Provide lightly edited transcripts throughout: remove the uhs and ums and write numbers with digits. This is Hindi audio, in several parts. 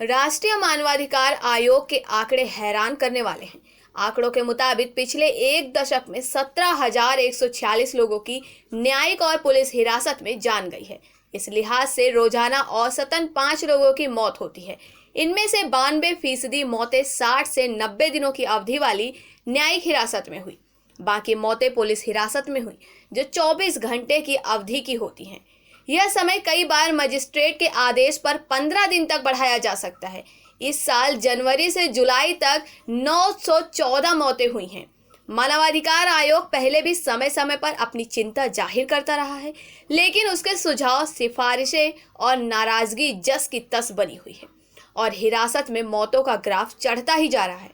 राष्ट्रीय मानवाधिकार आयोग के आंकड़े हैरान करने वाले हैं। आंकड़ों के मुताबिक पिछले एक दशक में 17,146 लोगों की न्यायिक और पुलिस हिरासत में जान गई है। इस लिहाज से रोजाना औसतन 5 लोगों की मौत होती है। इनमें से 92% मौतें 60 से 90 दिनों की अवधि वाली न्यायिक हिरासत में हुई। बाकी मौतें पुलिस हिरासत में हुई, जो 24 घंटे की अवधि की होती हैं। यह समय कई बार मजिस्ट्रेट के आदेश पर 15 दिन तक बढ़ाया जा सकता है। इस साल जनवरी से जुलाई तक 914 मौतें हुई हैं। मानवाधिकार आयोग पहले भी समय समय पर अपनी चिंता जाहिर करता रहा है, लेकिन उसके सुझाव, सिफारिशें और नाराजगी जस की तस बनी हुई है और हिरासत में मौतों का ग्राफ चढ़ता ही जा रहा है।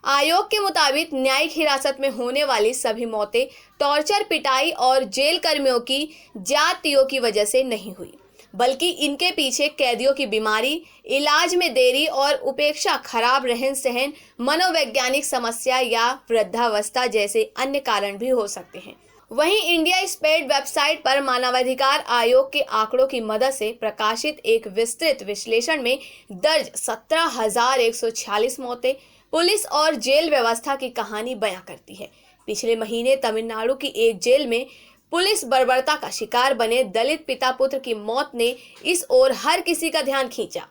आयोग के मुताबिक न्यायिक हिरासत में होने वाली सभी मौतें टॉर्चर, पिटाई और जेल कर्मियों की ज्यादतियों की वजह से नहीं हुई, बल्कि इनके पीछे कैदियों की बीमारी, इलाज में देरी और उपेक्षा, खराब रहन सहन, मनोवैज्ञानिक समस्या या वृद्धावस्था जैसे अन्य कारण भी हो सकते हैं। वहीं इंडिया स्पेड वेबसाइट पर मानवाधिकार आयोग के आंकड़ों की मदद से प्रकाशित एक विस्तृत विश्लेषण में दर्ज 17,146 मौतें पुलिस और जेल व्यवस्था की कहानी बयां करती है। पिछले महीने तमिलनाडु की एक जेल में पुलिस बर्बरता का शिकार बने दलित पिता पुत्र की मौत ने इस ओर हर किसी का ध्यान खींचा।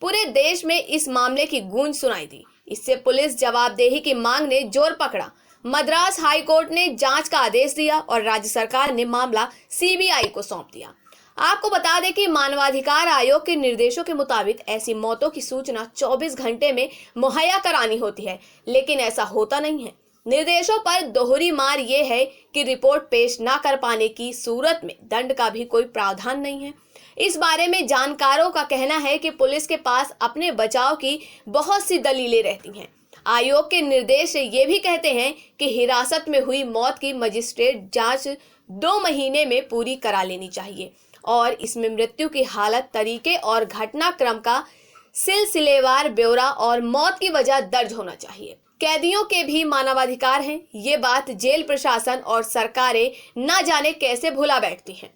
पूरे देश में इस मामले की गूंज सुनाई दी। इससे पुलिस जवाबदेही की मांग ने जोर पकड़ा। मद्रास हाई कोर्ट ने जांच का आदेश दिया और राज्य सरकार ने मामला सीबीआई को सौंप दिया। आपको बता दें कि मानवाधिकार आयोग के निर्देशों के मुताबिक ऐसी मौतों की सूचना 24 घंटे में मुहैया करानी होती है, लेकिन ऐसा होता नहीं है। निर्देशों पर दोहरी मार ये है कि रिपोर्ट पेश न कर पाने की सूरत में दंड का भी कोई प्रावधान नहीं है। इस बारे में जानकारों का कहना है कि पुलिस के पास अपने बचाव की बहुत सी दलीलें रहती हैं। आयोग के निर्देश ये भी कहते हैं कि हिरासत में हुई मौत की मजिस्ट्रेट जांच 2 महीने में पूरी करा लेनी चाहिए और इसमें मृत्यु की हालत, तरीके और घटनाक्रम का सिलसिलेवार ब्यौरा और मौत की वजह दर्ज होना चाहिए। कैदियों के भी मानवाधिकार हैं, ये बात जेल प्रशासन और सरकारें न जाने कैसे भुला बैठती हैं।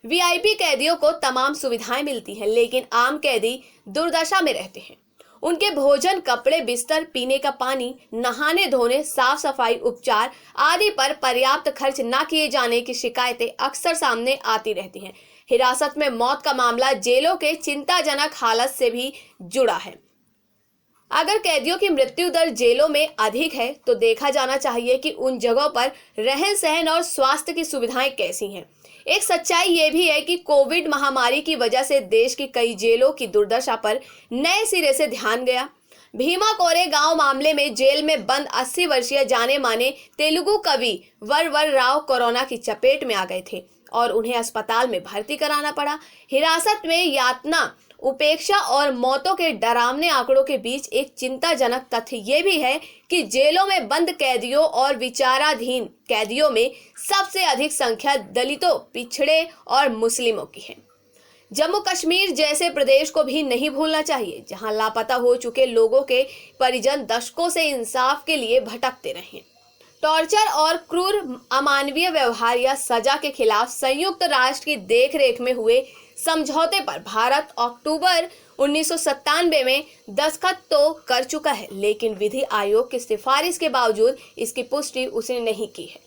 वीआईपी कैदियों को तमाम सुविधाएं मिलती हैं, लेकिन आम कैदी दुर्दशा में रहते हैं। उनके भोजन, कपड़े, बिस्तर, पीने का पानी, नहाने धोने, साफ सफाई, उपचार आदि पर पर्याप्त खर्च न किए जाने की शिकायतें अक्सर सामने आती रहती हैं। हिरासत में मौत का मामला जेलों के चिंताजनक हालत से भी जुड़ा है। अगर कैदियों की मृत्यु दर जेलों में अधिक है तो देखा जाना चाहिए कि उन जगहों पर रहन सहन और स्वास्थ्य की सुविधाएं कैसी हैं। एक सच्चाई ये भी है कि कोविड महामारी की वजह से देश की कई जेलों की दुर्दशा पर नए सिरे से ध्यान गया। भीमा कोरेगांव मामले में जेल में बंद 80 वर्षीय जाने माने तेलुगु कवि वर राव कोरोना की चपेट में आ गए थे और उन्हें अस्पताल में भर्ती कराना पड़ा। हिरासत में यातना, उपेक्षा और मौतों के डरावने आंकड़ों के बीच एक चिंताजनक तथ्य ये भी है कि जेलों में बंद कैदियों और विचाराधीन कैदियों में सबसे अधिक संख्या दलितों, पिछड़े और मुस्लिमों की है। जम्मू कश्मीर जैसे प्रदेश को भी नहीं भूलना चाहिए, जहां लापता हो चुके लोगों के परिजन दशकों से इंसाफ के लिए भटकते रहे। टॉर्चर और क्रूर अमानवीय व्यवहार या सजा के खिलाफ संयुक्त राष्ट्र की देखरेख में हुए समझौते पर भारत अक्टूबर 1997 में दस्तखत तो कर चुका है, लेकिन विधि आयोग की सिफारिश के बावजूद इसकी पुष्टि उसने नहीं की है।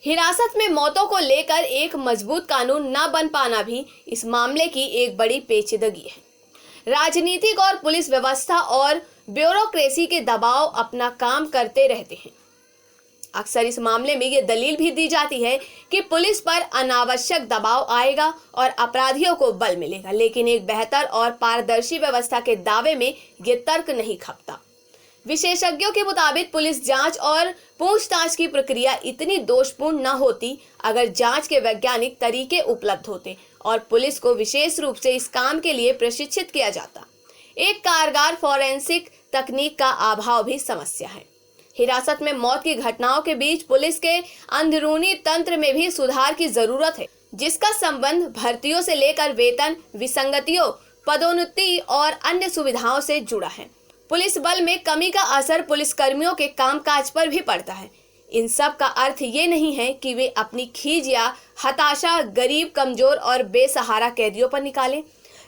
हिरासत में मौतों को लेकर एक मजबूत कानून न बन पाना भी इस मामले की एक बड़ी पेचीदगी है। राजनीतिक और पुलिस व्यवस्था और ब्यूरोक्रेसी के दबाव अपना काम करते रहते हैं। अक्सर इस मामले में ये दलील भी दी जाती है कि पुलिस पर अनावश्यक दबाव आएगा और अपराधियों को बल मिलेगा, लेकिन एक बेहतर और पारदर्शी व्यवस्था के दावे में ये तर्क नहीं खपता। विशेषज्ञों के मुताबिक पुलिस जांच और पूछताछ की प्रक्रिया इतनी दोषपूर्ण न होती अगर जांच के वैज्ञानिक तरीके उपलब्ध होते और पुलिस को विशेष रूप से इस काम के लिए प्रशिक्षित किया जाता। एक कारगर फॉरेंसिक तकनीक का अभाव भी समस्या है। हिरासत में मौत की घटनाओं के बीच पुलिस के अंदरूनी तंत्र में भी सुधार की जरूरत है, जिसका संबंध भर्तियों से लेकर वेतन, विसंगतियों, पदोन्नति और अन्य सुविधाओं से जुड़ा है। पुलिस बल में कमी का असर पुलिसकर्मियों के कामकाज पर भी पड़ता है। इन सब का अर्थ ये नहीं है कि वे अपनी खीज या हताशा गरीब, कमजोर और बेसहारा कैदियों पर निकालें।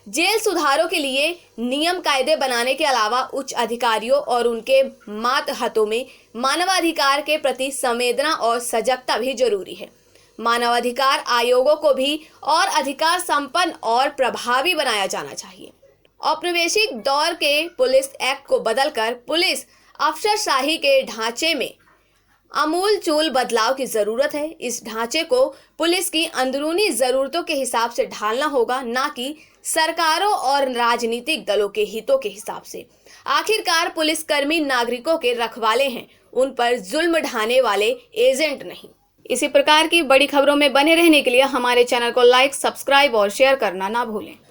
जेल सुधारों के लिए नियम कायदे बनाने के अलावा उच्च अधिकारियों और उनके मातहतों में मानवाधिकार के प्रति संवेदना और सजगता भी जरूरी है। मानवाधिकार आयोगों को भी और अधिकार संपन्न और प्रभावी बनाया जाना चाहिए। औपनिवेशिक दौर के पुलिस एक्ट को बदलकर पुलिस अफसरशाही के ढांचे में आमूल-चूल बदलाव की जरूरत है। इस ढांचे को पुलिस की अंदरूनी जरूरतों के हिसाब से ढालना होगा, ना कि सरकारों और राजनीतिक दलों के हितों के हिसाब से। आखिरकार पुलिसकर्मी नागरिकों के रखवाले हैं, उन पर जुल्म ढाने वाले एजेंट नहीं। इसी प्रकार की बड़ी खबरों में बने रहने के लिए हमारे चैनल को लाइक, सब्सक्राइब और शेयर करना ना भूलें।